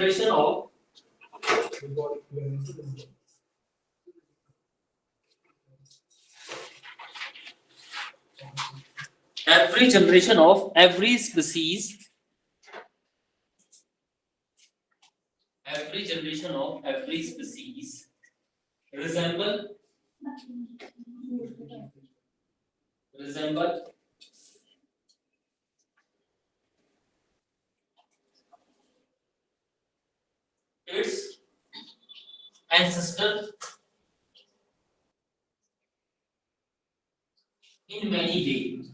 generation of every generation of every species resemble its ancestor in many ways.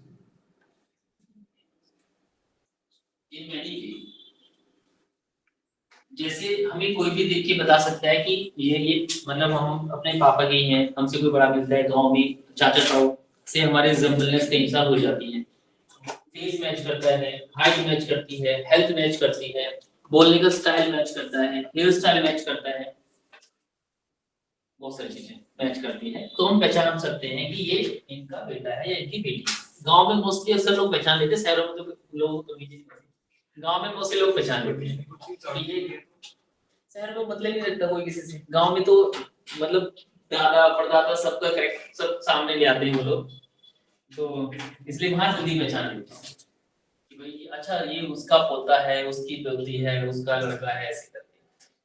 जैसे हमें कोई भी देख के बता सकता है कि ये मतलब हम अपने पापा के ही हैं, हमसे कोई बड़ा मिलता है गांव में, चाचा ताऊ से हमारे रिजेम्बलेंस कई साल हो जाती है। फेस मैच करता है, हाइट मैच करती है, हेल्थ मैच करती है, बोलने का स्टाइल मैच करता है, हेयर स्टाइल मैच करता है, बहुत सारी चीजें मैच करती है, तो हम पहचान सकते हैं कि ये इनका बेटा है या इनकी बेटी है। गांव में मोस्टली अक्सर लोग पहचान लेते हैं, शहरों में तो लोग तो नहीं, गांव में मोस्टली लोग पहचान लेते हैं। शहर में मतलब नहीं रखता कोई किसी से, गांव में तो मतलब दादा परदादा सबका करेक्ट सब सामने ले आते हैं वो लोग, तो इसलिए वहां जल्दी पहचान लेते हैं कि भाई अच्छा ये उसका पोता है, उसकी बेटी है, उसका लड़का है, ऐसे करके।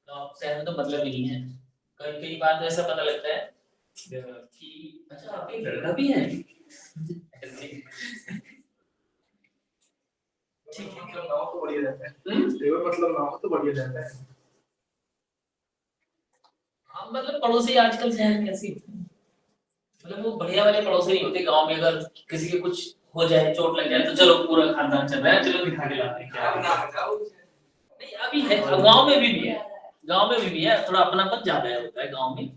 तो शहर में तो मतलब नहीं है, कई कई बार तो ऐसा पता लगता है कि अच्छा आपके लड़का भी है ऐसे। ठीक है, मतलब ना हो तो बढ़िया रहता है, मतलब ना हो तो बढ़िया रहता है। हाँ मतलब पड़ोसी आजकल शहर में ऐसे मतलब वो बढ़िया वाले पड़ोसी नहीं होते। गांव में अगर किसी के कुछ हो जाए, चोट लग जाए, तो चलो पूरा खानदान चल रहा है, चलो दिखा के लाते हैं क्या नहीं। अभी है, गांव में भी है, गांव में भी है, थोड़ा अपनापन ज्यादा होता है गांव में,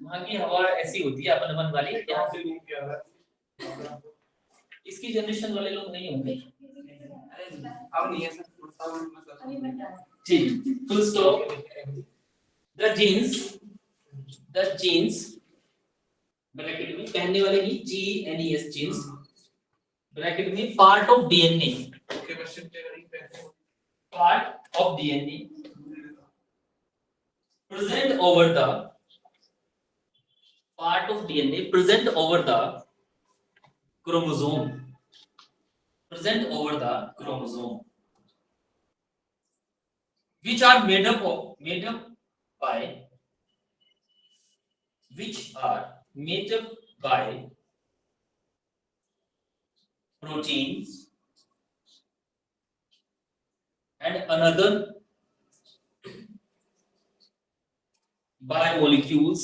वहाँ की हवा ऐसी होती है अपनापन वाली। यहाँ से इसकी जनरेशन वाले लोग नहीं होंगे, अब नहीं है सर, ठीक, full stop. The jeans bracket में पहनने वाले की GNES जीन्स ब्रैकेट में part of DNA, part of DNA present over the part of DNA present over the chromosome, present over the chromosome, which are made up by proteins and another biomolecules,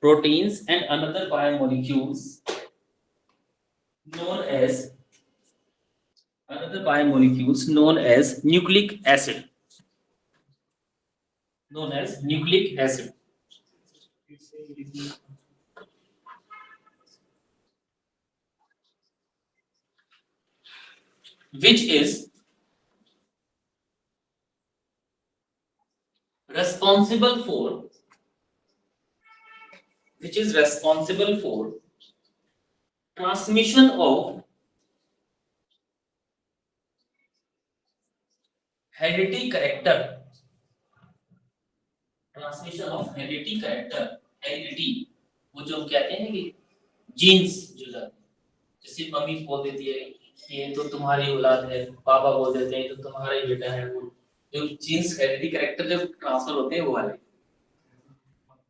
proteins and another biomolecules known as nucleic acid, which is responsible for transmission of hereditary character, heredity वो जो कहते हैं कि jeans जो जाते हैं, जैसे mummy बोल देती है ये तो तुम्हारी औलाद है, पापा बोल देते हैं तो तुम्हारा ही बेटा है, वो जो जीन्स हेरिडिटी कैरेक्टर जब ट्रांसफर होते हैं वो वाले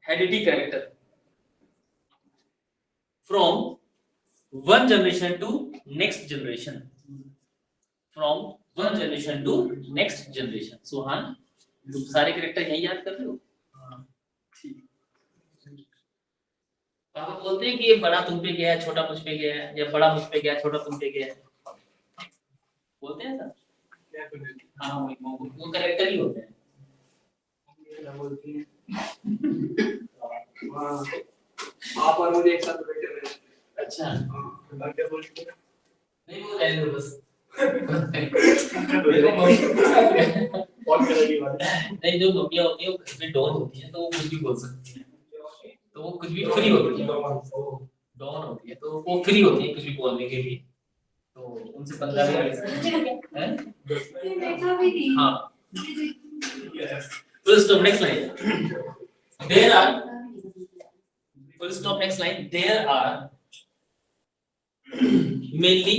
heredity character from one generation to next generation, Suhan तुम सारे कैरेक्टर यही याद कर रहे हो? पापा बोलते हैं कि ये बड़ा तुम पे गया है, छोटा मुझ पे गया है, या बड़ा मुझ पे गया, छोटा तुम पे गया है, बोलते हैं सर? हाँ वो कैरेक्टर ही होते हैं। आप और मुझे एक साथ बैठे हुए। अच्छा क्या बोलते हैं? नहीं वो रहने दो बस। नहीं जो मम्मियाँ होती है वो घर में डॉन होती है, तो वो कुछ भी बोल सकती है, तो वो कुछ भी फ्री होती है, डॉन होती है तो वो फ्री होती है कुछ भी बोलने के लिए, तो तो उनसे 15 हैं देखा भी नहीं। हाँ full stop next line there are full stop next line there are mainly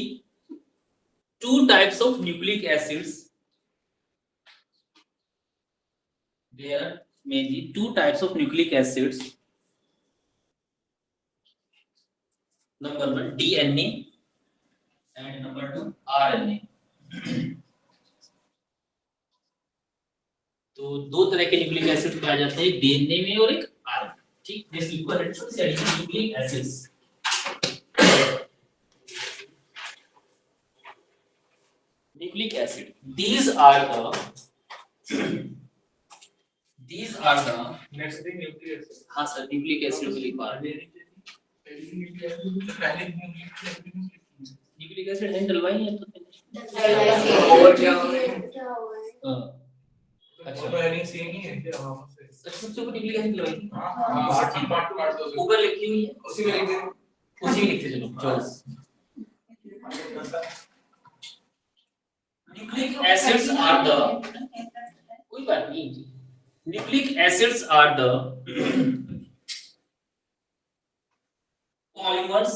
two types of nucleic acids. There are mainly two types of nucleic acids. Number 1 DNA and number 2 RNA. तो दो तरह के nucleic acid पाए जाते हैं, DNA में और एक आरएनए. ठीक, this equivalent to nucleic acids. Nucleic acid. These are the next thing nucleic acid. हाँ सर न्यूक्लिक एसिड को लिख पा रहे हैं. न्यूक्लिक एसिड है डलवाई है तो और क्या हाँ अच्छा पहले से नहीं है क्या? हां सबसे ऊपर न्यूक्लिक एसिड डलवाई थी. हां पार्ट काट दो ऊपर लिखी हुई है, उसी में लिख दे. उसी में लिखते चलो. न्यूक्लिक एसिड्स आर द कोई बात नहीं. Nucleic acids are the polymers.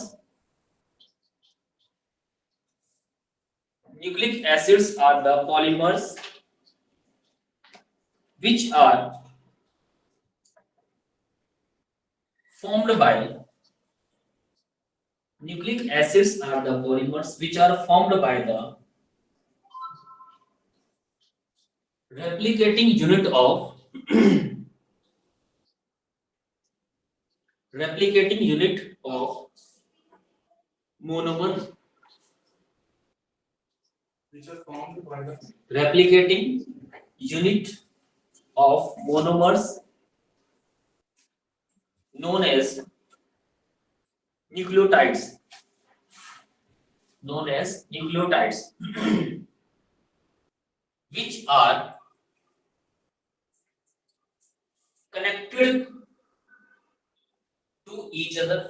Nucleic acids are the polymers which are formed by nucleic acids are the polymers which are formed by the replicating unit of monomer. which are formed by the Replicating unit of monomers known as nucleotides. Which are connected to each other.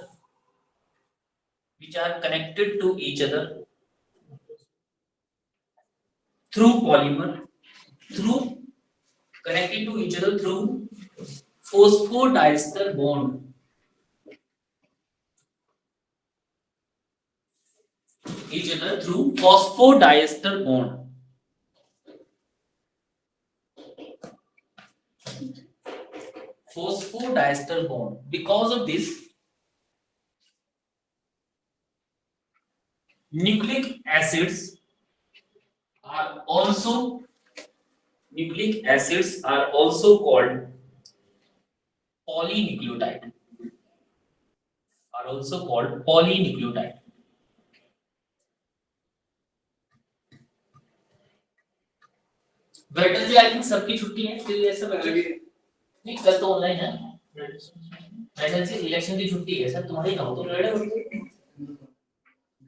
Through connecting to each other through phosphodiester bond. Phosphodiester bond. Because of this, nucleic acids are also called polynucleotide. Saturday I think सबकी छुट्टी है, फिर ये सब नहीं कल तो online है. वेटरडे इलेक्शन की छुट्टी है सर, तुम्हारी ना हो तो रेड हो.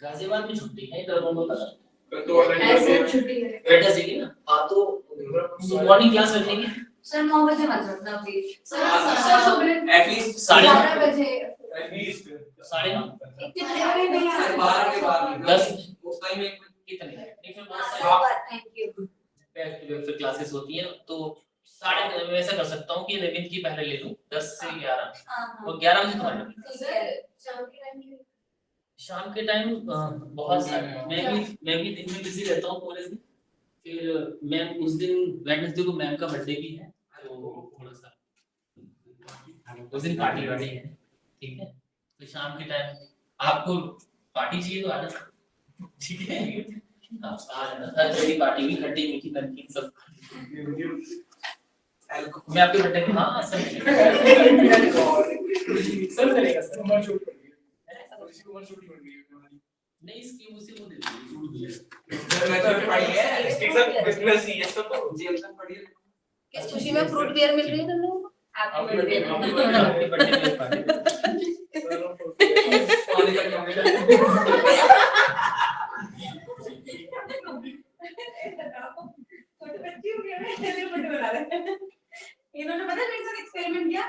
गाजियाबाद में छुट्टी है, इधर बोलो पता कल तो ऑनलाइन ऐसे छुट्टी है वेटरडे की ना. हाँ तो मॉर्निंग क्लास रख लेंगे सर. 9 बजे मत रखना प्लीज सर. एटलीस्ट 11 बजे एटलीस्ट 9:30. इतने नहीं सर 12 के बाद 10 उस टाइम में कितने नहीं फिर बहुत सारे thank you. Back to back classes होती हैं तो 9:30 मैं ऐसा कर सकता हूँ कि 11 की पहले ले लूँ 10 से 11 और 11 बजे तुम्हारे. शाम के टाइम बहुत सारे मैं भी दिन में बिजी रहता हूँ कॉलेज में. फिर मैम उस दिन वेडनेसडे को मैम का बर्थडे भी है तो थोड़ा सा उस दिन पार्टी वार्टी है. ठीक है तो शाम के टाइम आपको पार्टी चाहिए तो आना. ठीक है हाँ आ जाना. हर जगह पार्टी भी खट्टी मीठी नमकीन सब. मैं आपके बर्थडे में हाँ सब करेगा सर. नहीं इसकी उसी को दे दीजिए. मैं तो पढ़ी है सर बिजनेस ही है सब जेम्स पढ़ी है. किस खुशी में फ्रूट बियर मिल रही है तुम लोगों को? आपके बर्थडे में पार्टी. पानी का काम इन्होंने पता है मेरे साथ एक्सपेरिमेंट किया.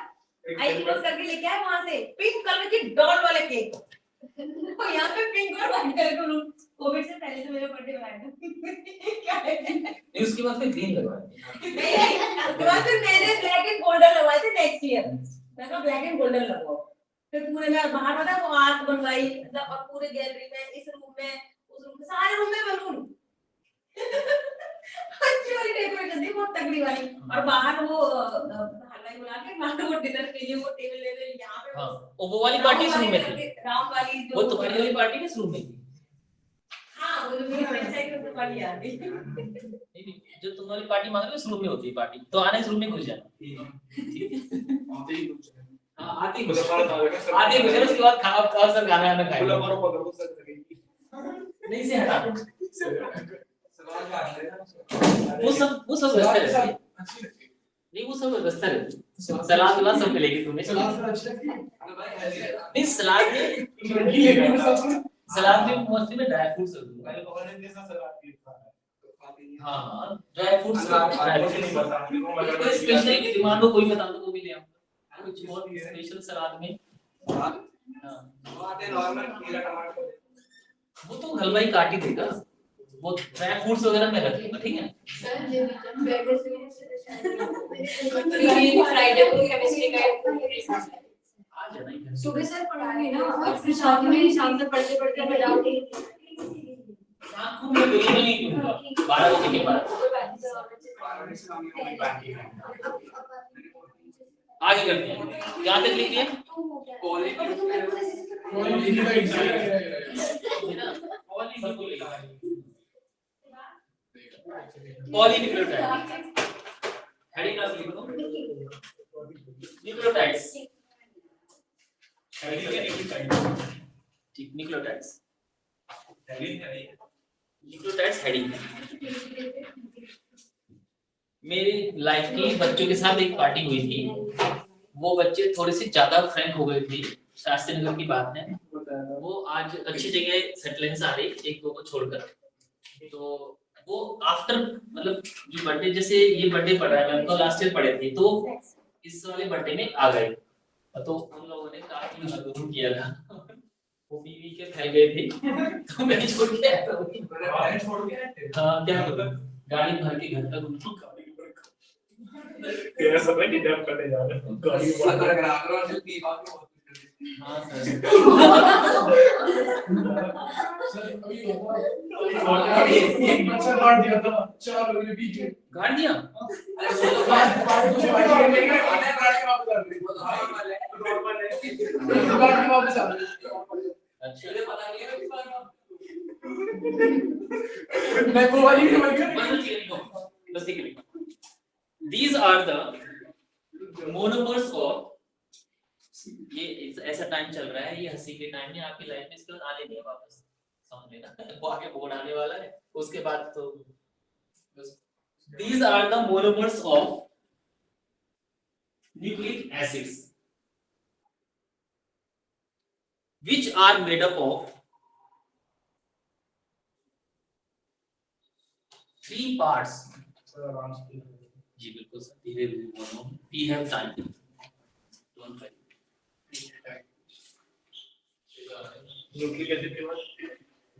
आई क्लोज करके लेके आए वहां से पिंक कलर की डॉल वाले केक. तो यहाँ पे पिंक और व्हाइट कलर को कोविड से पहले पहले से मेरा बर्थडे बनाया था क्या है नहीं उसके बाद फिर ग्रीन लगवाए नहीं उसके बाद फिर मैंने ब्लैक एंड गोल्डन लगवाए थे नेक्स्ट ईयर मैं कहा ब्लैक एंड गोल्डन लगवाओ फिर पूरे में बाहर पता है वो आर्ट बनवाई मतलब अब पूरे गैलरी में इस रूम में उस रूम में सारे रूम में बलून अच्छी वाली डेकोरेशन थी बहुत तगड़ी वाली और बाहर वो हलवाई बुला के बाहर वो डिनर के लिए वो टेबल ले ले यहाँ पे हाँ वो वाली पार्टी इस रूम में थी राउंड वाली वो तुम्हारी वाली पार्टी किस रूम में थी हाँ वो जो मेरी फ्रेंड है कि पार्टी आ गई नहीं, जो तुम वाली पार्टी मांग रहे हो इस रूम में होती है पार्टी तो आना इस रूम में घुस जाना हाँ आते ही घुस उसके बाद खाओ सर गाना गाना खाएंगे नहीं से हटा वो सब व्यवस्था रहती है नहीं वो सब व्यवस्था रहती है सलाद वाला सब मिलेगी तुम्हें नहीं सलाद में मोस्टली में ड्राई फ्रूट्स होते हैं हाँ ड्राई फ्रूट्स स्पेशल डिमांड हो कोई बता दो वो भी ले आऊंगा कुछ बहुत स्पेशल सलाद में वो तो हलवाई काट ही देगा वो ड्राई फ्रूट्स वगैरह में रखेगा ठीक है फ्राइडे को केमिस्ट्री का आ जाना इधर सुबह सर पढ़ाएंगे ना और फिर शाम तक पढ़ते पढ़ते बजाओगे रात को मैं बिल्कुल नहीं दूंगा 12 बजे के बाद आगे करते हैं यहाँ तक लिखिए पॉलीन्यूक्लियोटाइड हेडिंग क्लास लिख दो न्यूक्लियोटाइड्स ठीक न्यूक्लियोटाइड्स न्यूक्लियोटाइड्स हेडिंग मेरी लाइफ की बच्चों के साथ एक पार्टी हुई थी वो बच्चे थोड़े से ज्यादा फ्रैंक हो गए थे शास्त्री नगर की बात है वो आज अच्छी जगह सेटल हैं सारे एक दो को छोड़कर तो वो आफ्टर मतलब जो बर्थडे जैसे ये बर्थडे पड़ रहा है मैं तो लास्ट ईयर पढ़े थे तो इस वाले बर्थडे में आ गए तो उन लोगों ने काफी मदद किया था वो बीवी के फैल गए थे तो मैं छोड़ के आया था हाँ क्या गाड़ी भर के घर तक उनको तेरा समय की डर करने जा रहा है गाड़ी हाँ सर एक बच्चा गाड़ दिया था 4 लोगों ने बीच में गाड़ दिया These are the monomers of ये ऐसा टाइम चल रहा है ये हंसी के टाइम में आपकी लाइफ में इसके बाद आने नहीं है वापस समझ लेना वो आगे बोर्ड आने वाला है उसके बाद तो these are the monomers of nucleic acids which are made up of 3 parts जी बिल्कुल सर धीरे धीरे बोलो we have time don't worry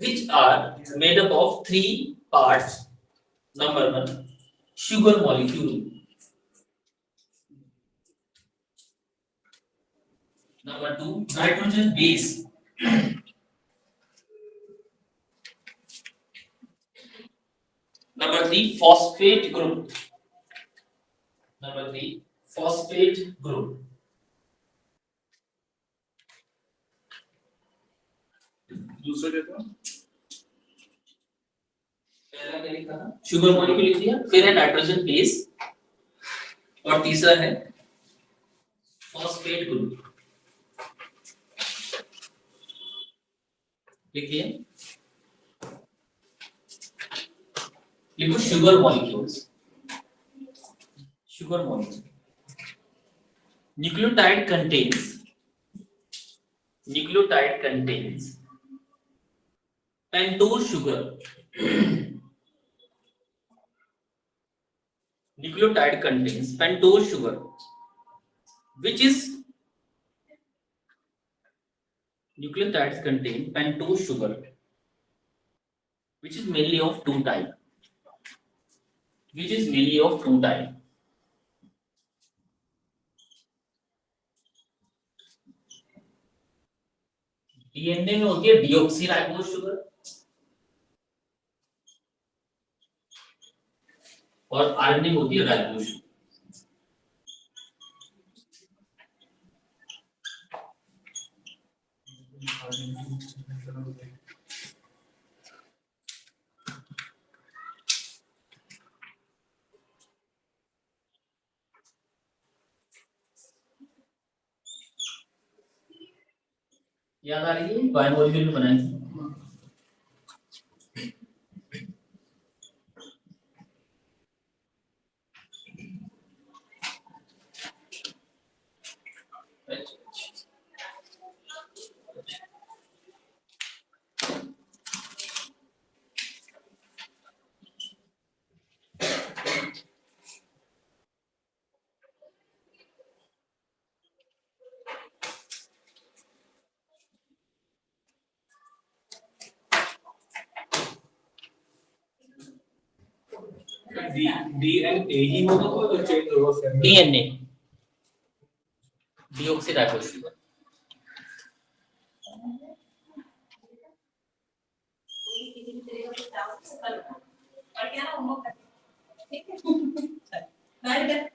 which are made up of 3 parts. Number 1, sugar molecule. Number 2, nitrogen base. Number 3, phosphate group. Number 3, phosphate group. दूसरा देखो पहला क्या लिखा था शुगर मॉलिक्यूल लिख दिया फिर है नाइट्रोजन बेस और तीसरा है फॉस्फेट ग्रुप लिखिए लिखो sugar molecules sugar molecule nucleotide contains pentose sugar nucleotide contains pentose sugar which is nucleotides contain pentose sugar which is mainly of two type. Which is mainly of two type. DNA में होती है deoxyribose sugar और RNA में होती है ribose sugar. याद आ रही है बायोमोलिक्यूल में बनाई थी। डीएनए ही होगा तो चेंज होगा डीएनए डीऑक्सीराइबोज शुगर। किसी भी तरह का कुछ डाउट है कल और क्या ना होमवर्क कर ठीक है बैठ गए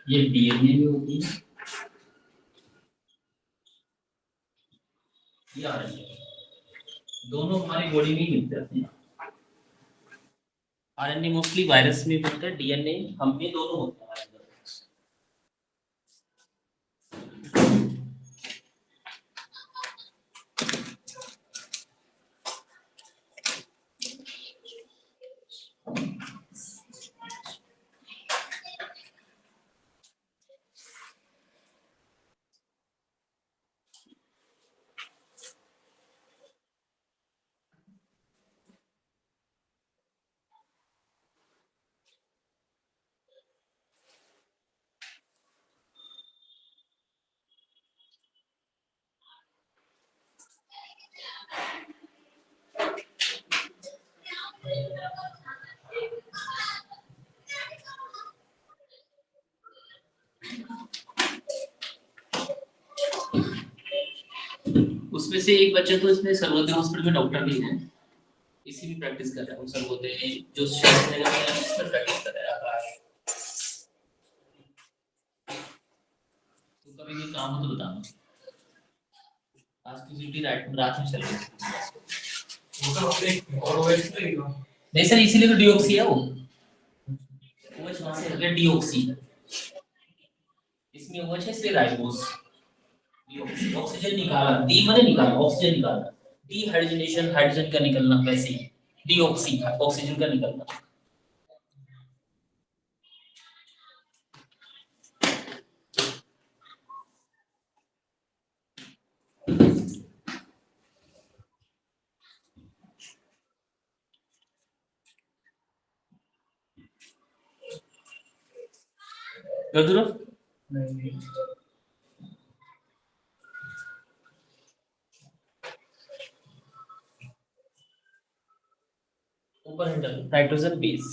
ये डीएनए में होती है, ये आरएनए दोनों हमारी बॉडी में ही मिल जाते हैं। आरएनए मोस्टली वायरस में मिलता है, डीएनए हम में दोनों होते हैं। उसमें से एक बच्चा तो इसमें सर्वोदय हॉस्पिटल में डॉक्टर भी है, इसी में प्रैक्टिस कर रहा है। वो सर्वोदय जो शास्त्र नगर में इसमें प्रैक्टिस कर रहा है आकाश। तो कभी भी काम हो तो बताना। आज की ड्यूटी रात में चल रही है। वो तो और ओएच नहीं नहीं सर, इसीलिए तो डीऑक्सी है वो। ओएच वहां से है डीऑक्सी, इसमें ओएच है इसलिए राइबोज। डीऑक्सी ऑक्सीजन निकाला, डी माने निकाला, ऑक्सीजन निकाला, डी हाइड्रोजनेशन हाइड्रोजन का निकलना, वैसे ही डीऑक्सी ऑक्सीजन का निकलना। गदुरफ नहीं ऊपर है नाइट्रोजन बेस।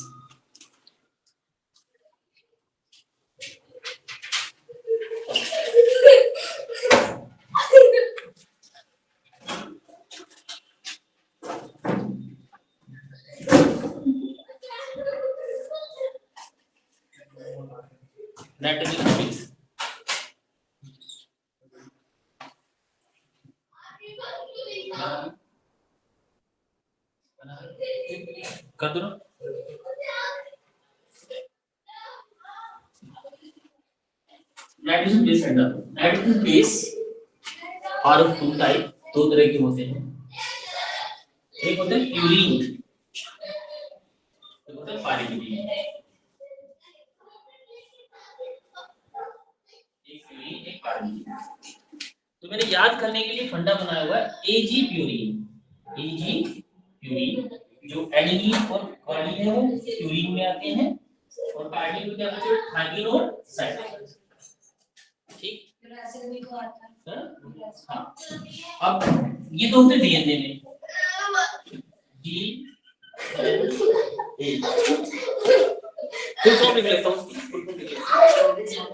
नाइट्रोजन बेस कर दो ना। नाइट्रोजन बेस है। Nitrogen base are of two type, दो तरह के होते हैं। एक होता है प्यूरीन, एक होता है पायरीडीन। एक प्यूरीन एक पायरीडीन। तो मैंने याद करने के लिए फंडा बनाया हुआ है एजी प्यूरीन। एजी प्यूरीन जो एडेनिन और ग्वानिन है वो प्यूरीन में आते हैं, और पायरीडीन में क्या होता है? थायमिन और साइटोसिन। ठीक है? हाँ। अब ये तो होते डीएनए में डी ए। फुल फॉर्म लिख लेता हूँ, फुल फॉर्म लिख लेता हूँ।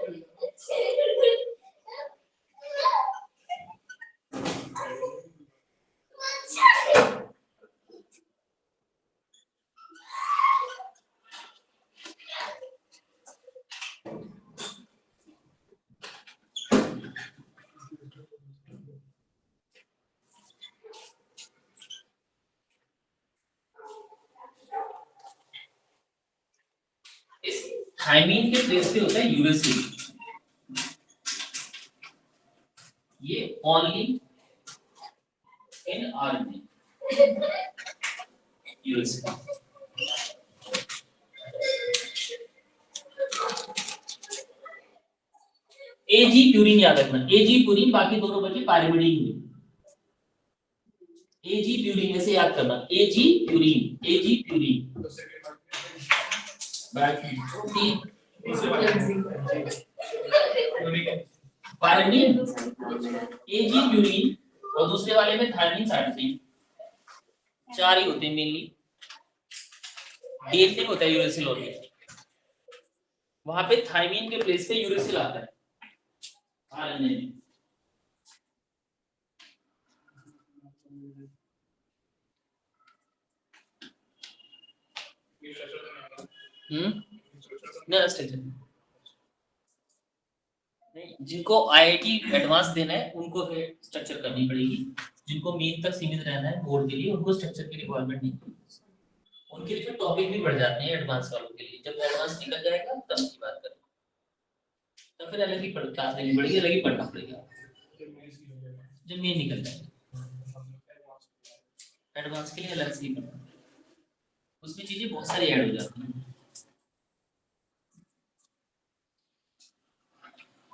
इस थायमीन के प्लेस पे होता है यूरेसिल। ये only in RNA uracil. AG purine याद रखना, एजी प्यूरीन, बाकी दोनों बचे पायरीडीन में। एजी प्यूरीन ऐसे याद करना, एजी प्यूरीन, एजी प्यूरीन। पायरीडीन, एजी प्यूरीन, और दूसरे वाले में थायमिन साइटोसिन। चार ही होते हैं मेनली। डीएनए होता है यूरेसिल, और वहां पे थायमिन के प्लेस पे यूरेसिल आता है आरएनए में। नहीं, जिनको आईआईटी एडवांस देना है उनको स्ट्रक्चर करनी पड़ेगी। जिनको मेन तक सीमित रहना है बोर्ड के लिए, उनको स्ट्रक्चर की रिक्वायरमेंट नहीं है। उनके लिए फिर टॉपिक भी बढ़ जाते हैं एडवांस वालों के लिए। जब एडवांस निकल जाएगा तब की बात करें, तो फिर अलग ही क्लास लेनी पड़ेगी, अलग ही पढ़ना पड़ेगा जब मेन निकल जाएगा। एडवांस के लिए अलग से ही पढ़ना, उसमें चीजें बहुत सारी ऐड हो जाती हैं।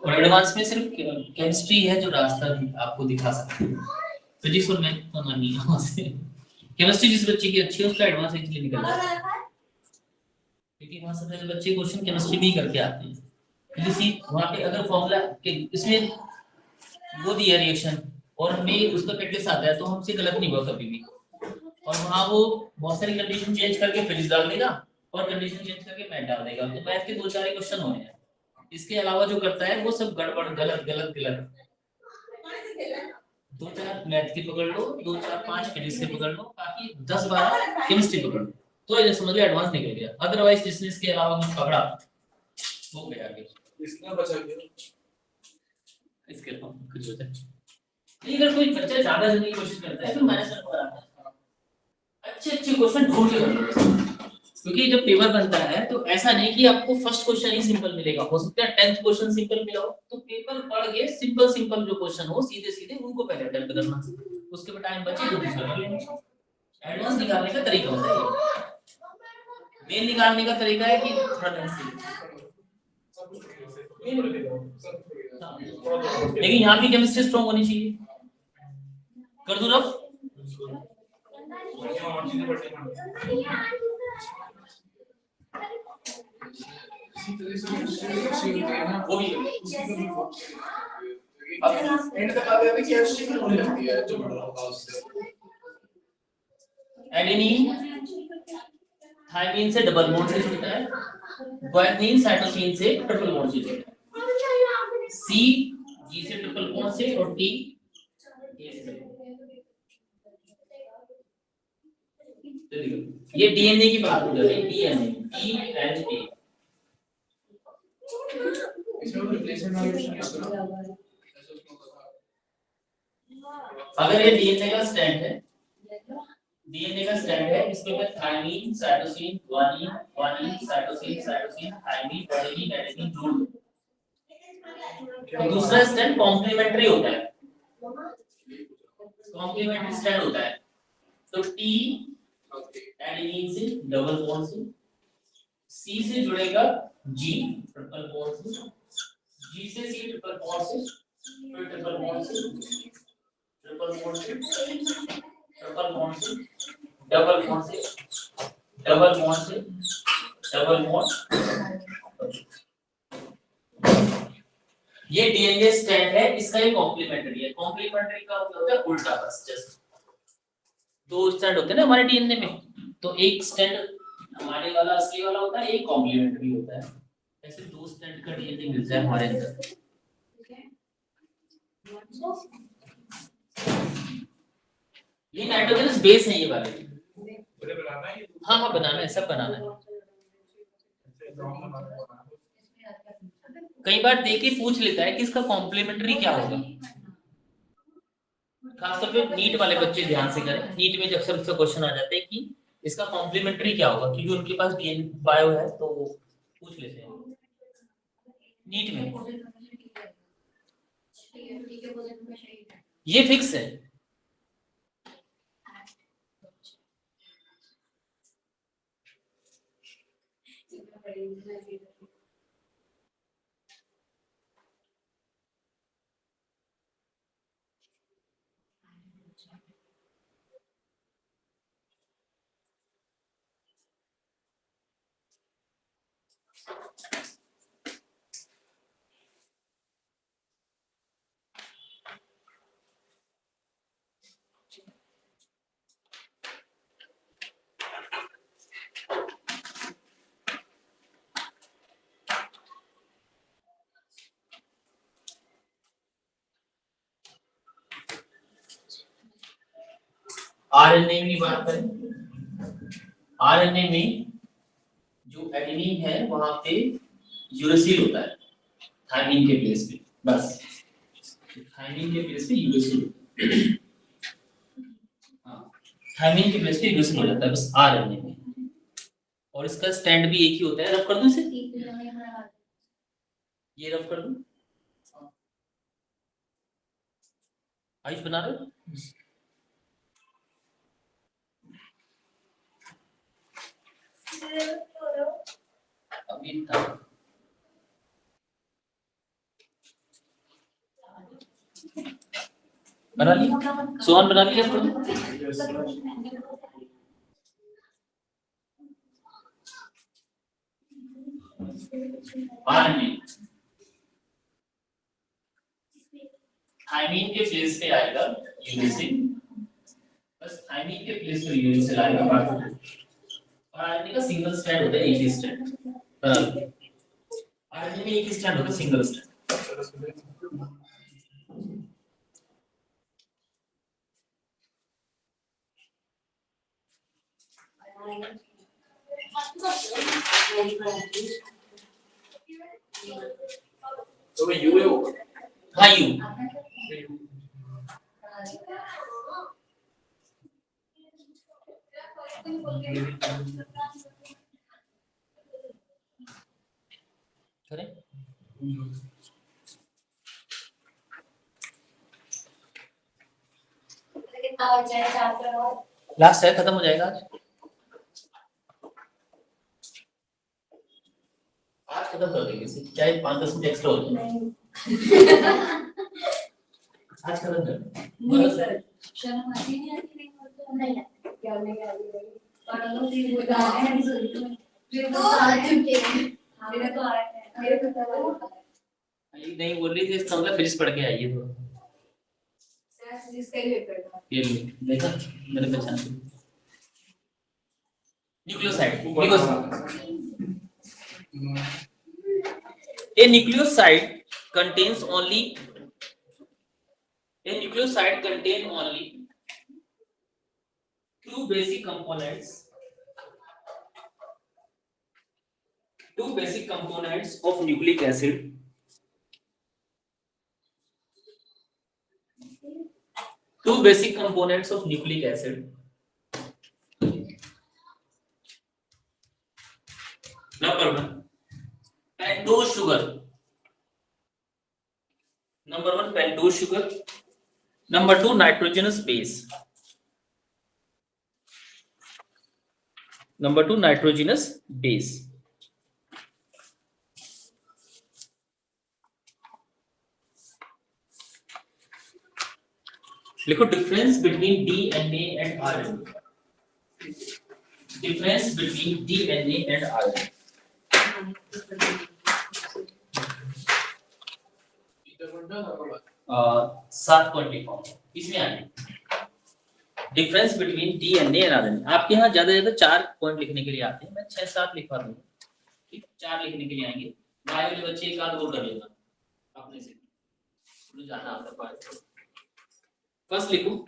और एडवांस में सिर्फ केमिस्ट्री है जो रास्ता आपको दिखा सकती है। फिजिक्स और मैथ तो नहीं है वहां से। केमिस्ट्री जिस बच्चे की अच्छी है उसका एडवांस एक्चुअली निकल जाता है, क्योंकि वहां से पहले बच्चे क्वेश्चन केमिस्ट्री में ही करके आते हैं। किसी वहां पे अगर फॉर्मूला इसमें वो दिया रिएक्शन और हमें उसका प्रैक्टिस आता है तो हमसे गलत नहीं हुआ कभी भी। और वहां वो बहुत सारी कंडीशन चेंज करके फिजिक्स डाल देगा और कंडीशन चेंज करके मैथ डाल देगा, तो मैथ के दो चार क्वेश्चन होने हैं। इसके अलावा जो करता है वो सब गड़बड़, गलत गलत गलत। दो चार मैथ की पकड़ लो, दो चार पांच फिजिक्स के पकड़ लो, बाकी 10-12 केमिस्ट्री पकड़ लो, तो ये समझ लो एडवांस निकल गया। अदरवाइज जिसने इसके अलावा कुछ पकड़ा वो गया आगे। इसका बचा गया इसके अलावा कुछ होता है नहीं। अगर कोई बच्चा ज्यादा जल्दी कोशिश करता है तो माइनस नंबर आता है। अच्छे क्वेश्चन ढूंढ के करो, क्योंकि जब पेपर बनता है तो ऐसा नहीं कि आपको फर्स्ट क्वेश्चन ही सिंपल मिलेगा। हो सकता है 10th क्वेश्चन सिंपल मिला हो, तो पेपर पढ़ के सिंपल सिंपल जो क्वेश्चन हो सीधे सीधे उनको पहले अटेम्प्ट करना, उसके बाद टाइम बचे तो दूसरा कर लेना। एडवांस निकालने का तरीका होता है, मेन निकालने का तरीका है कि थोड़ा ढंग से। लेकिन यहाँ की केमिस्ट्री स्ट्रांग होनी चाहिए। कर दूं रफ? वो भी एंड तक आते हैं कि एचटीएमएल होने लगती है जो बढ़ रहा होगा उससे। एडेनिन थायमिन से डबल बॉन्ड से जुड़ता है, ग्वानिन साइटोसिन से ट्रिपल बॉन्ड से जुड़ता है, सी जी से ट्रिपल बॉन्ड से और टी ए से। ये डीएनए की बात हो रही है, डीएनए डी इसमें रिप्लेसमेंट वाला क्वेश्चन क्या होगा? अगर ये डीएनए का स्टैंड है डीएनए का स्ट्रैंड है, इसके ऊपर thymine, cytosine, guanine, guanine, cytosine, cytosine, thymine, adenine, adenine जुड़। दूसरा स्ट्रैंड कॉम्प्लीमेंट्री होता है, कॉम्प्लीमेंट्री स्ट्रैंड होता है। तो टी एडेनिन से डबल बॉन्ड से, सी से जुड़ेगा जी ट्रिपल बॉन्ड से, जी से सी ट्रिपल बॉन्ड से, फिर ट्रिपल बॉन्ड से, ट्रिपल बॉन्ड से, ट्रिपल बॉन्ड से, डबल बॉन्ड से, डबल बॉन्ड से, डबल बॉन्ड। ये डीएनए स्ट्रैंड है, इसका ये कॉम्प्लीमेंट्री है। कॉम्प्लीमेंट्री का मतलब होता है उल्टा, बस जस्ट दो स्ट्रैंड होते हैं ना हमारे डीएनए में, तो एक स्ट्रैंड हमारे वाला असली वाला होता है, एक कॉम्प्लीमेंट्री होता है। ऐसे दो स्ट्रैंड का डीएनए मिलता है हमारे अंदर। ये नाइट्रोजनस बेस है ये वाले। मुझे बनाना है। हाँ हाँ बनाना है, सब बनाना है। कई बार देके पूछ लेता है कि इसका कॉम्प्लीमेंट्री क्या होगा। खासतौर पे नीट वाले बच्चे ध्यान से करें, नीट में जब अक्सर उससे क्वेश्चन आ जाते हैं कि इसका कॉम्प्लीमेंट्री क्या होगा, क्योंकि उनके पास डीएनए बायो है तो वो पूछ लेते हैं नीट में। ये फिक्स है। आरएनए की बात करें, आरएनए में जो एडेनिन है वहां पे यूरेसिल होता है थायमीन के प्लेस पे, बस थायमीन के प्लेस पे यूरेसिल, हाँ थायमीन के प्लेस पे यूरेसिल हो जाता है बस आरएनए में। और इसका स्टैंड भी एक ही होता है। रफ कर दूं इसे, ये रफ कर दूं, आयुष बना रहे हो? अभी था बना लिया, सोहन बना लिया आरएनए थायमीन के प्लेस पे आएगा यूरेसिल, बस थायमीन के प्लेस पे यूरेसिल आएगा बाकी। और आरएनए का सिंगल स्ट्रैंड होता है, एक ही स्ट्रैंड बराबर। आरएनए में एक ही स्ट्रैंड होता है, सिंगल स्ट्रैंड। तो मैं यू है, हाँ यू करें। लास्ट है, खत्म हो जाएगा आज खत्म कर देंगे इसे, चाहे 5-10 मिनट एक्स्ट्रा हो जाए आज खत्म कर देंगे। शर्म आती नहीं आती नहीं क्या नहीं आ रही मेरे तो आया है मेरे को ये नहीं बोल रही थी, इसका मतलब फिनिश पढ़ के आइए तो जिसका ही पेपर था ये लो, देखा मेरे पहचान से। Nucleoside, a nucleoside contains only two basic components of nucleic acid. Two basic components of nucleic acid. Number 1 pentose sugar. Number 1 pentose sugar. Number 2 nitrogenous base. Number 2 nitrogenous base. लिखो difference between DNA and RNA. Difference between DNA and RNA. 7.4 इसमें आने difference between DNA and RNA. आपके यहाँ ज्यादा से ज्यादा 4 point लिखने के लिए आते हैं, मैं 6-7 लिखवा दूंगा, ठीक, 4 लिखने के लिए आएंगे। बायो वाले बच्चे एक आध और कर लेना अपने से, जाना आपका पार्ट। फर्स्ट लिखो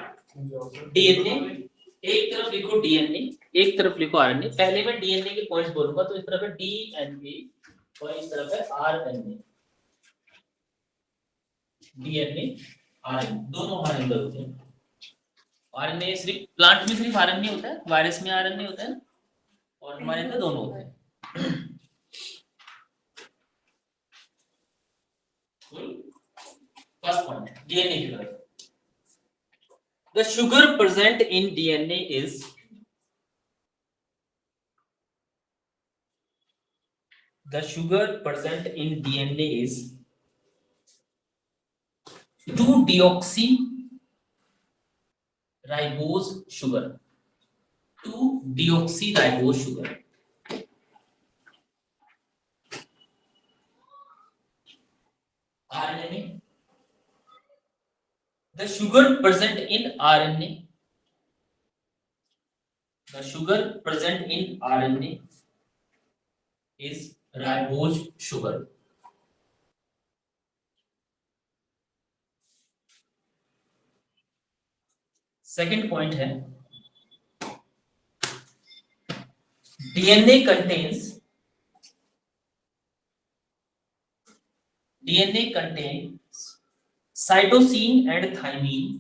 डीएनए, एक तरफ लिखो डीएनए, एक तरफ लिखो आरएनए। पहले मैं डीएनए के पॉइंट्स बोलूंगा, तो इस तरफ है डीएनए और इस तरफ है आरएनए। डीएनए आरएनए दोनों आरएनए होते हैं। आरएनए सिर्फ प्लांट में सिर्फ आरएनए होता है, वायरस में आरएनए होता है, और हमारे अंदर दोनों होते हैं। फर्स्ट पॉइंट डीएनए की तरफ। The sugar present in DNA is the sugar present in DNA is 2-deoxyribose sugar. 2-deoxyribose sugar. RNA में the sugar present in RNA, the sugar present in RNA is ribose sugar. Second point है DNA contains cytosine and thymine.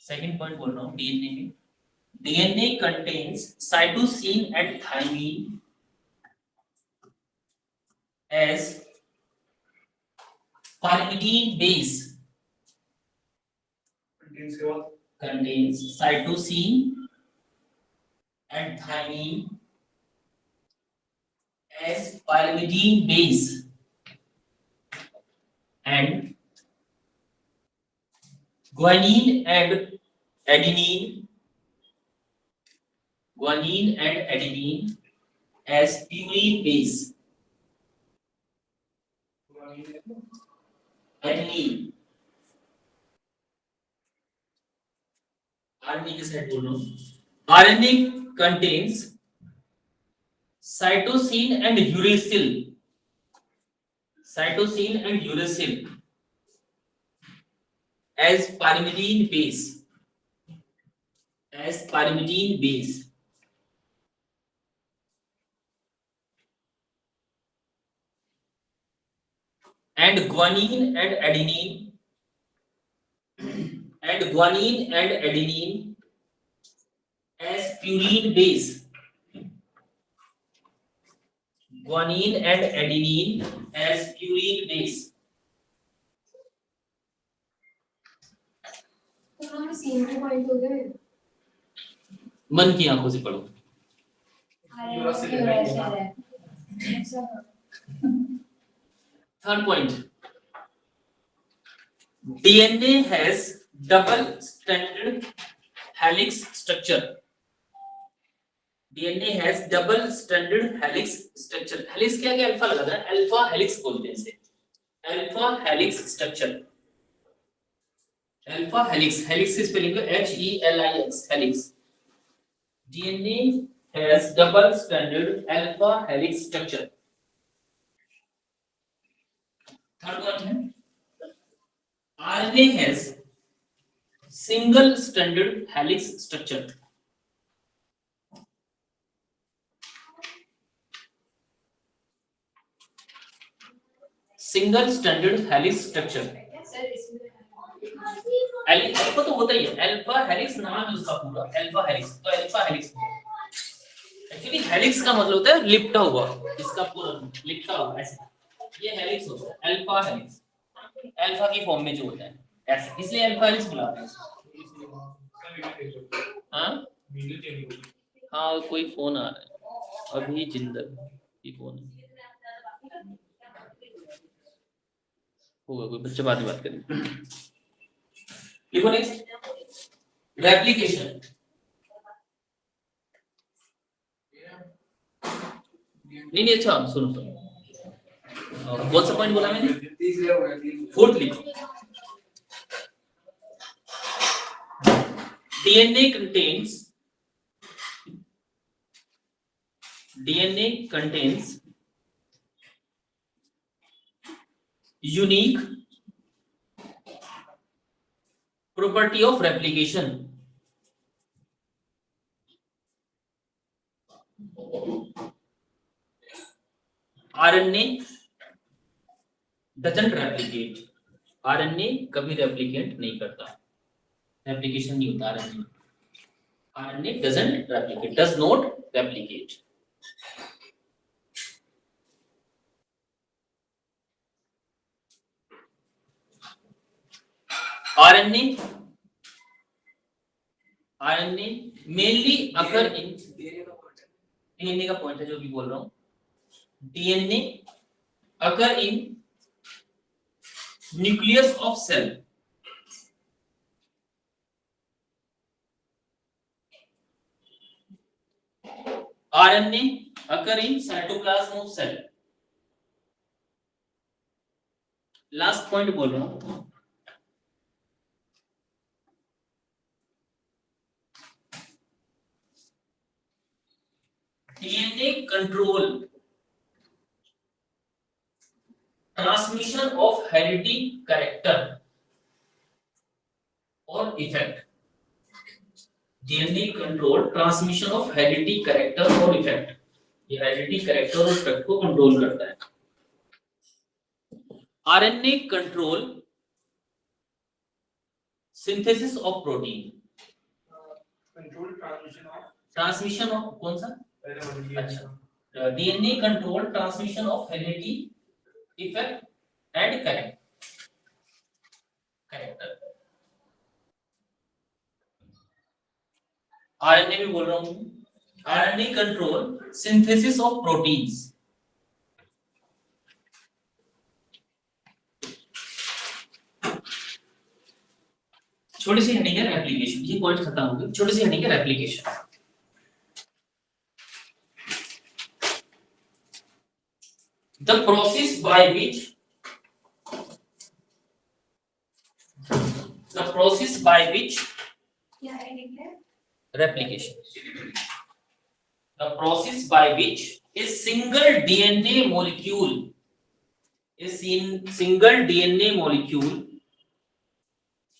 Second point बोल रहा हूं, DNA में DNA contains cytosine and thymine as pyrimidine base. Contains cytosine and thymine as pyrimidine base and guanine and adenine as purine base. Adenine RNA के साथ बोल रहा हूं। RNA contains cytosine and uracil as pyrimidine base and guanine and adenine as purine base. Guanine and adenine as purine base. तो हम same के point हो गए। मन की आंखों से पढ़ो। Third point. DNA has double-stranded helix structure. DNA has double-stranded helix structure. Helix क्या क्या अल्फा लगा था? अल्फा हेलिक्स बोलते हैं इसे। Alpha helix structure. Alpha helix, helix की स्पेलिंग है HELIX, helix. DNA has double-stranded alpha helix structure. Third point है RNA has single-stranded helix structure. Single-stranded helix structure. Alpha तो होता ही है, अल्फा हेलिक्स नाम है उसका पूरा, अल्फा हेलिक्स, तो अल्फा हेलिक्स एक्चुअली हेलिक्स का मतलब होता है लिपटा हुआ, इसका पूरा लिपटा हुआ ऐसे, ये हेलिक्स होता है, अल्फा हेलिक्स, अल्फा की फॉर्म में जो होता है ऐसे, इसलिए अल्फा हेलिक्स बुलाते हैं इसको। हाँ हाँ, कोई फोन आ रहा है अभी, जिंदल की फोन होगा, कोई बच्चे बाद में बात करेंगे। लिखो नेक्स्ट, रेप्लिकेशन। नहीं अच्छा सुनो सुनो, कौन सा पॉइंट बोला मैंने? फोर्थ लिखो, DNA contains unique property of replication. RNA doesn't replicate. RNA कभी रेप्लिकेट नहीं करता, रेप्लिकेशन नहीं होता RNA। RNA doesn't replicate, does not replicate. RNA mainly occur in, DNA का पॉइंट है जो भी बोल रहा हूँ, DNA occur in nucleus of cell. RNA occur in cytoplasm of cell. Last point बोल रहा हूँ, DNA control transmission of hereditary character or effect. DNA control transmission of hereditary character or effect. ये hereditary character और effect को control करता है। RNA control synthesis of protein. Control transmission of कौन सा? अच्छा, DNA control transmission of hereditary effect and character. RNA भी बोल रहा हूँ, RNA control synthesis of proteins. छोटी सी हेडिंग है रेप्लिकेशन, ये पॉइंट खत्म हो गया, छोटी सी हेडिंग है replication. The process by which क्या हेडिंग है? replication, the process by which a single DNA molecule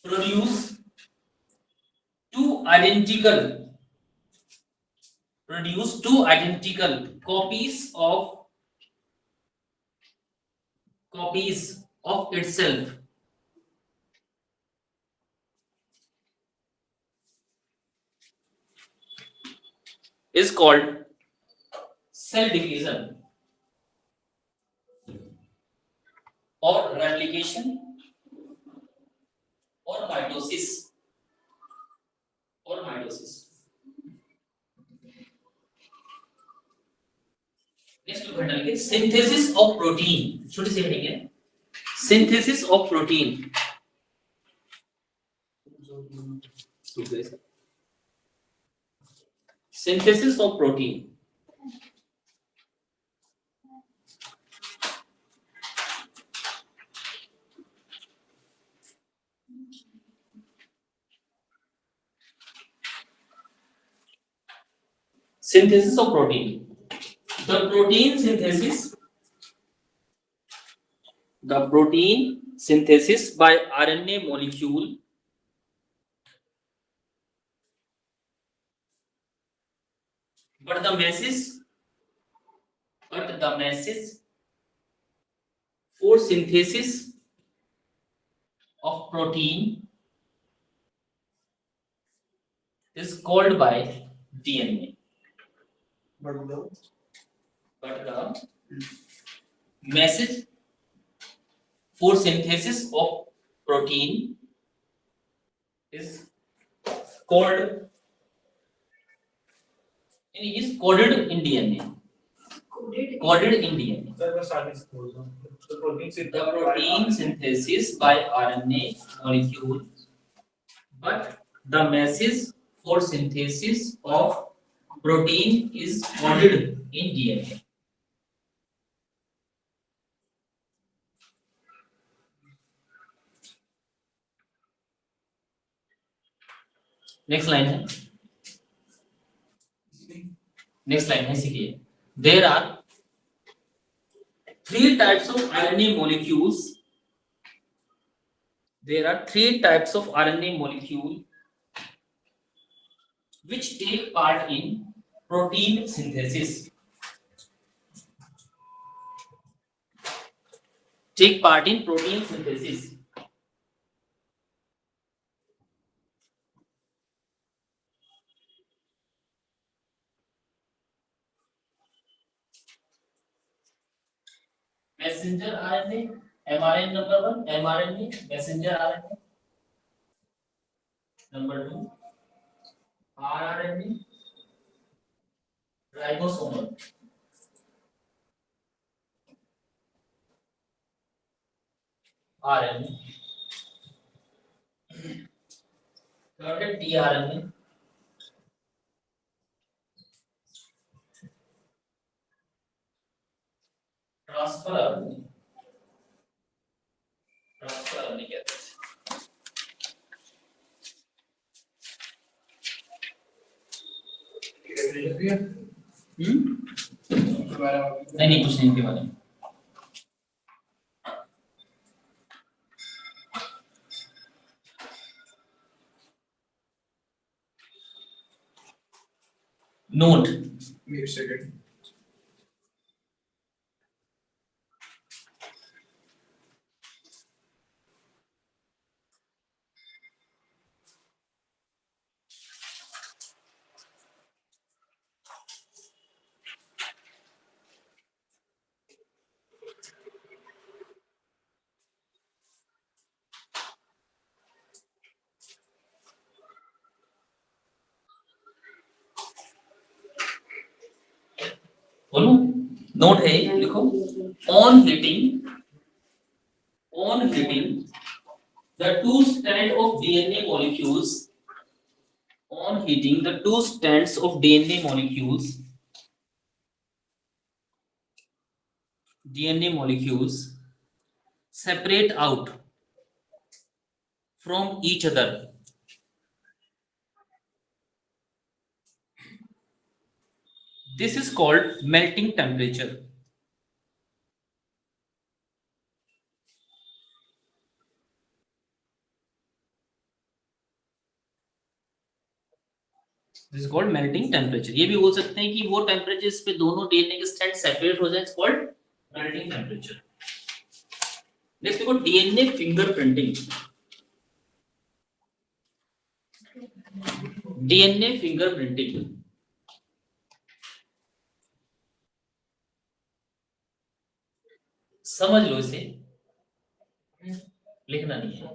produce two identical copies of itself is called cell division or replication or mitosis next घटना के synthesis of protein, छोटी सी heading है, synthesis of protein. Synthesis of protein, synthesis of protein. The protein synthesis by RNA molecule but the message for synthesis of protein is called by DNA. But the message for synthesis of protein is called coded in DNA. Coded in DNA. the protein synthesis by RNA molecule, but the message for synthesis of protein is coded in DNA. Next line है. Next line है सीखिए. There are three types of RNA molecules. There are three types of RNA molecule which take part in protein synthesis. Take part in protein synthesis. Messenger RNA, mRNA number 1, mRNA, messenger RNA. Number 2, rRNA, ribosomal. RNA. Third है tRNA. Transfer RNA. Transfer RNA कहते हैं. नहीं कुछ नहीं के बारे में. Note. Wait a second. बोलो. नोट है लिखो. On heating the two strands of DNA molecules. On heating the two strands of DNA molecules separate out from each other. This is called melting temperature. This is called melting temperature. ये भी बोल सकते हैं कि वो temperature पे दोनों DNA के स्ट्रैंड सेपरेट हो जाए. It's called melting temperature. Next देखो डीएनए फिंगरप्रिंटिंग. डीएनए फिंगरप्रिंटिंग समझ लो इसे, लिखना नहीं है.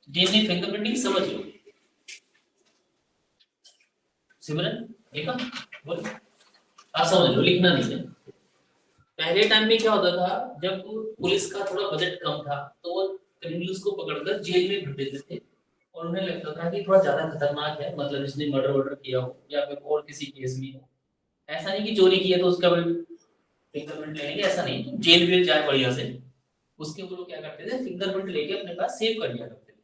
डीएनए फिंगरप्रिंटिंग समझ लो. सिमरन देखा बोल. आप समझ लो, लिखना नहीं है. पहले टाइम में क्या होता था, जब पुलिस का थोड़ा बजट कम था तो वो क्रिमिनल्स को पकड़कर जेल में भेज देते थे और उन्हें लगता था कि थोड़ा ज्यादा खतरनाक है, मतलब इसने मर्डर किया हो या फिर और किसी केस में हो. ऐसा नहीं कि चोरी की है तो उसका फिंगरप्रिंट लेंगे, ऐसा नहीं. जेल वेल जाए बढ़िया से, उसके ऊपर वो क्या करते थे, फिंगरप्रिंट लेके अपने पास सेव कर लिया करते थे.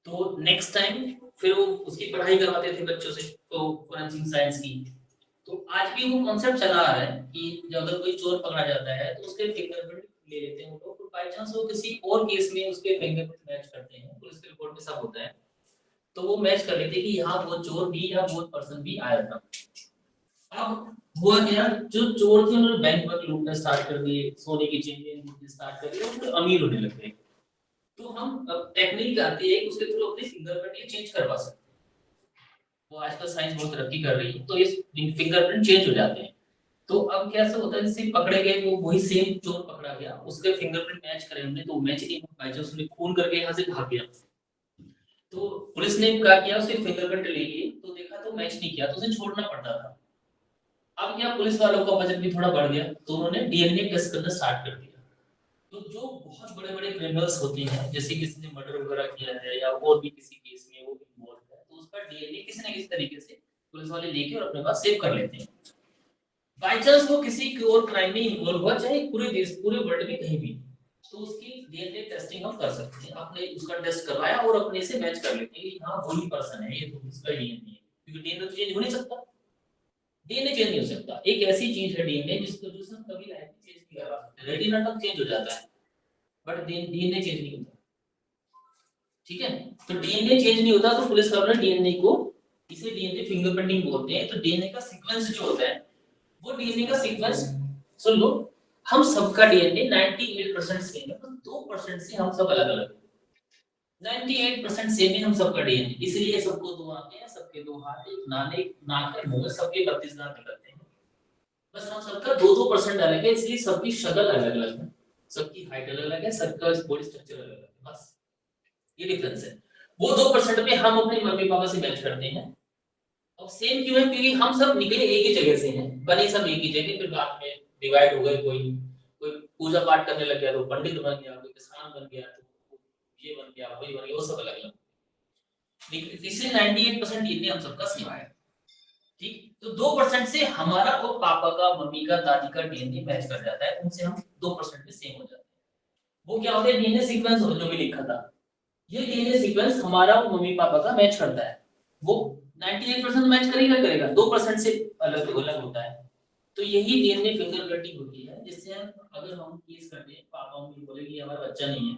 तो नेक्स्ट टाइम फिर वो उसकी पढ़ाई करवाते थे बच्चों से, तो फोरेंसिक साइंस की. तो आज भी वो कॉन्सेप्ट चला आ रहा है कि जब अगर कोई चोर पकड़ा जाता है तो उसके फिंगरप्रिंट ले लेते हैं वो लोग. तो बाय चांस वो किसी और केस में उसके फिंगरप्रिंट मैच करते हैं, पुलिस की रिपोर्ट में सब होता है, तो वो मैच कर लेते हैं कि यहाँ वो चोर भी या वो पर्सन भी आया था. अब हुआ क्या, जो चोर थे उन्होंने बैंक लूटना स्टार्ट कर दिए, सोने की चेनें लूटना स्टार्ट कर दिए, और अमीर होने लग गए. तो हम टेक्निक आती है कि उसके थ्रू अपनी फिंगरप्रिंट ये चेंज करवा सकते हैं। वो आजकल साइंस बहुत तरक्की कर रही है, तो इस फिंगरप्रिंट चेंज हो जाते हैं। तो अब कैसे होता है, जैसे पकड़े गए वो वही सेम चोर पकड़ा गया, उसके फिंगरप्रिंट मैच करे हमने, तो मैच नहीं हो पाया, उसने खून करके यहाँ से भाग गया। तो पुलिस ने क्या किया, उसके फिंगरप्रिंट ले लिए, तो देखा तो मैच नहीं किया, तो उसे छोड़ना पड़ता था। अब क्या, पुलिस वालों का बजट भी थोड़ा बढ़ गया, तो उन्होंने डीएनए टेस्ट करना स्टार्ट कर दिया। तो जो बहुत बड़े बड़े क्रिमिनल्स होते हैं, जैसे किसी ने मर्डर वगैरह किया है या और भी किसी केस में वो इन्वॉल्व है, तो उसका डीएनए किसी न किसी तरीके से पुलिस वाले लेके और अपने पास सेव कर लेते हैं। बाई चांस वो किसी और क्राइम में इन्वॉल्व हुआ, चाहे पूरे देश पूरे वर्ल्ड में कहीं भी, तो उसकी डीएनए टेस्टिंग हम कर सकते हैं। आपने उसका टेस्ट करवाया और अपने से मैच कर लेते हैं कि हाँ वही पर्सन है, ये तो उसका डीएनए है, क्योंकि डीएनए तो चेंज हो नहीं सकता। डीएनए चेंज नहीं हो सकता, एक ऐसी चीज है डीएनए जिसको जो हम कभी लाइफ में चेंज नहीं करवा सकते। रेटिना तक चेंज हो जाता है बट डीएनए चेंज नहीं होता, ठीक है। तो डीएनए चेंज नहीं होता, तो पुलिस वालों ने डीएनए को, इसे डीएनए फिंगरप्रिंटिंग बोलते हैं। तो डीएनए का सीक्वेंस जो होता है, वो डीएनए का सीक्वेंस सुन लो, हम सबका डीएनए 98% सेम है, बस 2% से हम सब अलग अलग हैं। 98% सेम है हम सबका डीएनए, इसलिए सबको दो आंखें हैं, सबके दो हाथ, एक नाक है, मुंह है, सबके 32 दांत निकलते हैं। बस हम सबका 2% अलग है, इसलिए सबकी शक्ल अलग अलग है, सबकी हाइट अलग अलग है, सबका बॉडी स्ट्रक्चर अलग अलग है, बस ये डिफरेंस है। वो 2% पे हम अपने मम्मी पापा से मैच करते हैं। अब सेम क्यों है, क्योंकि हम सब निकले एक ही जगह से हैं, बने सब एक ही जगह, फिर बाद में डिवाइड हो गए, कोई कोई पूजा पाठ करने लग गया तो पंडित बन गया, कोई किसान बन गया तो ये बन गया, वही बन गया, वो सब अलग अलग। इसलिए 98% डीएनए हम सबका सेम है, ठीक। तो 2% से हमारा और पापा का, मम्मी का, दादी का डीएनए मैच कर जाता है, उनसे हम 2% पे सेम हो जाते हैं। वो क्या होता है, डीएनए सीक्वेंस जो भी लिखा था, ये डीएनए सीक्वेंस हमारा और मम्मी पापा का मैच करता है। वो 98% मैच करेगा, 2% से अलग अलग होता है। तो यही डीएनए फिंगरप्रिंटिंग होती है, जिससे अगर हम केस करते हैं, पापा मम्मी बोले कि हमारा बच्चा नहीं है,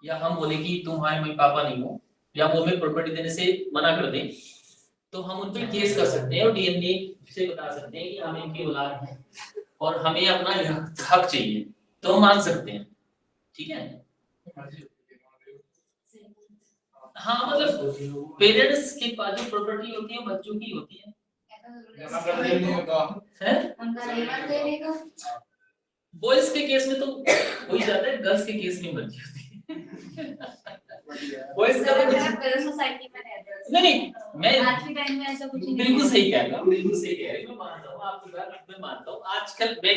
या हम बोले कि तुम्हारे मम्मी पापा नहीं हो, या वो हमें प्रॉपर्टी देने से मना कर दें, तो हम उन पे केस कर सकते हैं और डीएनए से बता सकते हैं कि हम इनकी औलाद हैं और हमें अपना हक चाहिए, तो हम मांग सकते हैं, ठीक है। हाँ, मतलब पेरेंट्स के पास जो प्रॉपर्टी होती है बच्चों की होती है। बॉयज के केस में तो हो ही जाता है, गर्ल्स के केस में बच्ची होती है। बॉयज का सोसाइटी में रहते हैं। नहीं, मैं आज के टाइम में ऐसा कुछ नहीं है। बिल्कुल सही कह रहा हूँ, बिल्कुल सही कह रही हूँ, मैं मानता हूँ आपकी बात, मैं मानता हूँ। आजकल मैं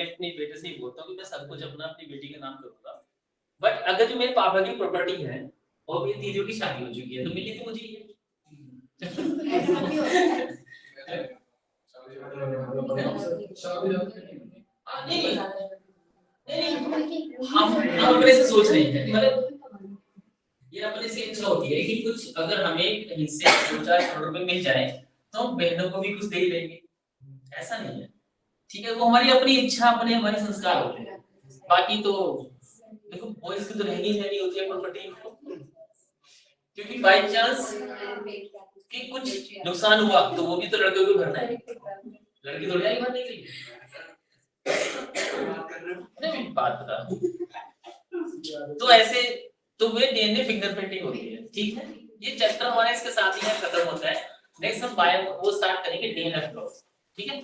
अपने बेटे से ही बोलता हूँ कि मैं सब कुछ अपना अपनी बेटी के नाम करूंगा, बट अगर जो मेरे पापा की प्रॉपर्टी है और मेरी दीदियों की शादी हो चुकी है, तो मिली तो मुझे ही है। नहीं, हम अपने से सोच रहे हैं, मतलब ये अपने से इच्छा होती है कि कुछ अगर हमें हिस्से 2-4 करोड़ रुपए मिल जाए तो हम बहनों को भी कुछ दे ही देंगे, ऐसा नहीं है, ठीक है। वो हमारी अपनी इच्छा, अपने हमारे संस्कार होते हैं। बाकी तो देखो, बॉयज की तो रहनी होती है प्रॉपर्टी, क्योंकि बाई चांस कि कुछ नुकसान हुआ तो वो भी तो लड़कियों को भरना है, लड़की थोड़ी आई भरने के लिए। नहीं, बात बता, तो ऐसे तो वे डीएनए फिंगरप्रिंटिंग होती है, ठीक है। ये चैप्टर हमारा इसके साथ ही खत्म होता है। नेक्स्ट हम बायो वो स्टार्ट करेंगे, डीएनए, ठीक है।